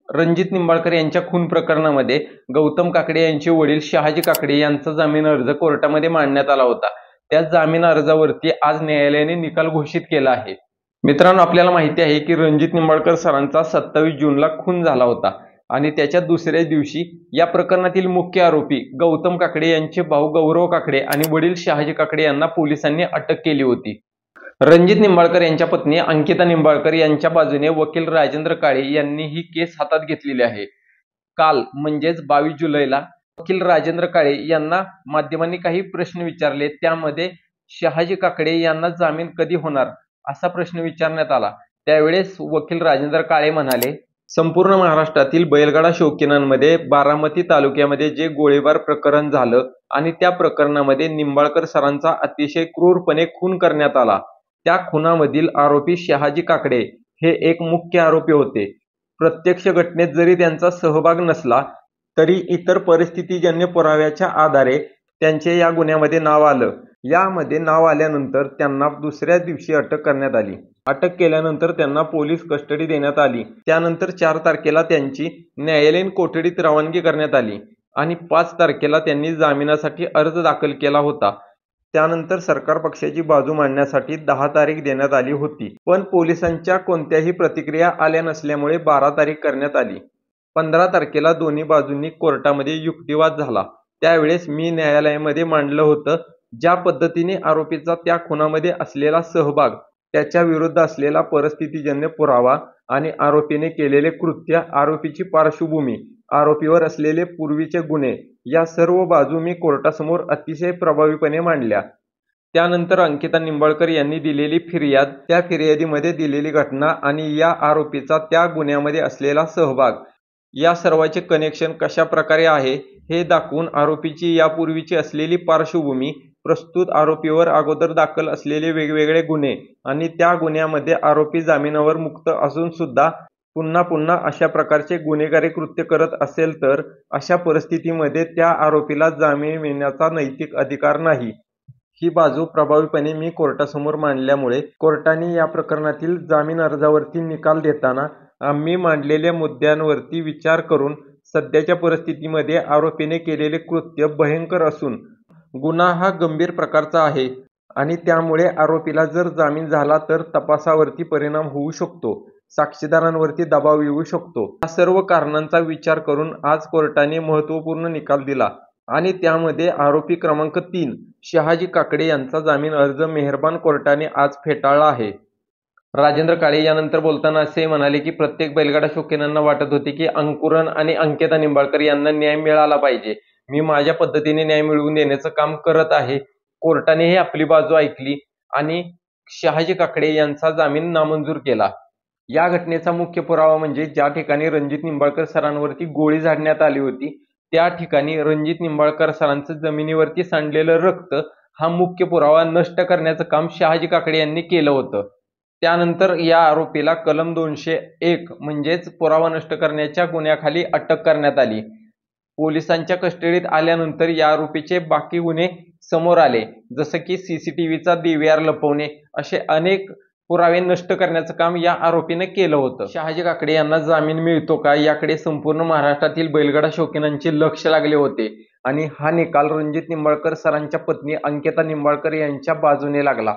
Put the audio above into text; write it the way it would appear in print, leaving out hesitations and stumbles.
रणजित निंबाळकर यांच्या खून प्रकरणामध्ये गौतम काकडे यांचे वडील शहाजी काकडे यांचा जामीन अर्ज कोर्टामध्ये मांडण्यात आला होता। त्या जामीन अर्जावरती आज न्यायालयाने निकाल घोषित केला आहे। मित्रांनो, आपल्याला माहिती आहे की रणजित निंबाळकर सरांचा 27 जूनला खून झाला होता आणि त्याच्या दुसऱ्याच दिवशी या प्रकरणातील मुख्य आरोपी गौतम काकडे यांचे भाऊ गौरव काकडे आणि वडील शहाजी काकडे यांना पोलिसांनी अटक केली होती। रणजित निंबाळकर यांच्या पत्नी अंकिता निंबाळकर यांच्या बाजूने वकील राजेंद्र काळे यांनी ही केस हातात घेतलेली आहे। काल म्हणजेच 22 जुलैला वकील राजेंद्र काळे यांना माध्यमांनी काही प्रश्न विचारले। त्यामध्ये शहाजी काकडे यांना जामीन कधी होणार असा प्रश्न विचारण्यात आला। त्यावेळेस वकील राजेंद्र काळे म्हणाले, संपूर्ण महाराष्ट्रातील बैलगाडा शौकीनांमध्ये बारामती तालुक्यामध्ये जे गोळीबार प्रकरण झालं आणि त्या प्रकरणामध्ये निंबाळकर सरांचा अतिशय क्रूरपणे खून करण्यात आला, त्या खुनामधील आरोपी शहाजी काकडे हे एक मुख्य आरोपी होते। प्रत्यक्ष घटनेत जरी त्यांचा सहभाग नसला तरी इतर परिस्थितीजन्य पुराव्याच्या आधारे त्यांचे या गुन्ह्यामध्ये नाव आलं। यामध्ये नाव आल्यानंतर त्यांना दुसऱ्या दिवशी अटक करण्यात आली। अटक केल्यानंतर त्यांना पोलीस कस्टडी देण्यात आली। त्यानंतर 4 तारखेला त्यांची न्यायालयीन कोठडीत रवानगी करण्यात आली आणि 5 तारखेला त्यांनी जामिनासाठी अर्ज दाखल केला होता। त्यानंतर सरकार पक्षाची बाजू मांडण्यासाठी 10 तारीख देण्यात आली होती, पण पोलिसांच्या कोणत्याही प्रतिक्रिया आल्या नसल्यामुळे 12 तारीख करण्यात आली। 15 तारखेला दोन्ही बाजूंनी कोर्टामध्ये युक्तिवाद झाला। त्यावेळेस मी न्यायालयामध्ये मांडलं होतं, ज्या पद्धतीने आरोपीचा त्या खुनामध्ये असलेला सहभाग, त्याच्या विरुद्ध असलेला परिस्थितीजन्य पुरावा आणि आरोपीने केलेले कृत्य, आरोपीची पार्श्वभूमी, आरोपीवर असलेले पूर्वीचे गुन्हे, या सर्व बाजू मी कोर्टासमोर अतिशय प्रभावीपणे मांडल्या। त्यानंतर अंकिता निंबाळकर यांनी दिलेली फिर्याद, त्या फिर्यादीमध्ये दिलेली घटना आणि या आरोपीचा त्या गुन्ह्यामध्ये असलेला सहभाग, या सर्वांचे कनेक्शन कशा प्रकारे आहे हे दाखवून आरोपीची यापूर्वीची असलेली पार्श्वभूमी, प्रस्तुत आरोपीवर अगोदर दाखल असलेले वेगवेगळे गुन्हे आणि त्या गुन्ह्यामध्ये आरोपी जामिनावर मुक्त असून सुद्धा पुन्हा पुन्हा अशा प्रकारचे गुन्हेगारी कृत्य करत असेल तर अशा परिस्थितीमध्ये त्या आरोपीला जामीन मिळण्याचा नैतिक अधिकार नाही। ही बाजू प्रभावीपणे मी कोर्टासमोर मांडल्यामुळे कोर्टाने या प्रकरणातील जामीन अर्जावरती निकाल देताना आम्ही मांडलेल्या मुद्द्यांवरती विचार करून सध्याच्या परिस्थितीमध्ये आरोपीने केलेले कृत्य भयंकर असून गुन्हा हा गंभीर प्रकारचा आहे आणि त्यामुळे आरोपीला जर जामीन झाला तर तपासावरती परिणाम होऊ शकतो, साक्षीदारांवरती दबाव येऊ शकतो। या सर्व कारणांचा विचार करून आज कोर्टाने महत्त्वपूर्ण निकाल दिला आणि त्यामध्ये आरोपी क्रमांक 3 शहाजी काकडे यांचा जामीन अर्ज मेहरबान कोर्टाने आज फेटाळला आहे। राजेंद्र काळे यानंतर बोलताना असे म्हणाले की प्रत्येक बैलगाडा शौकीनांना वाटत होते की अंकुरन आणि अंकिता निंबाळकर यांना न्याय मिळाला पाहिजे। मी माझ्या पद्धतीने न्याय मिळवून देण्याचं काम करत आहे। कोर्टानेही आपली बाजू ऐकली आणि शहाजी काकडे यांचा जामीन नामंजूर केला। या घटनेचा मुख्य पुरावा म्हणजे ज्या ठिकाणी रणजित निंबाळकर सरांवरती गोळी झाडण्यात आली होती, त्या ठिकाणी रणजित निंबाळकर सरांचं जमिनीवरती सांडलेलं रक्त हा मुख्य पुरावा नष्ट करण्याचं काम शहाजी काकडे यांनी केलं होतं। त्यानंतर या आरोपीला कलम 201 म्हणजेच पुरावा नष्ट करण्याच्या गुन्ह्याखाली अटक करण्यात आली। पोलिसांच्या कस्टडीत आल्यानंतर या आरोपीचे बाकी गुन्हे समोर आले, जसं की CCTVचा DVR लपवणे, असे अनेक पुरावे नष्ट करण्याचं काम या आरोपीने केलं होतं। शहाजी काकडे यांना जामीन मिळतो का याकडे संपूर्ण महाराष्ट्रातील बैलगाडा शौकीनांचे लक्ष लागले होते आणि हा निकाल रणजित निंबाळकर सरांच्या पत्नी अंकिता निंबाळकर यांच्या बाजूने लागला।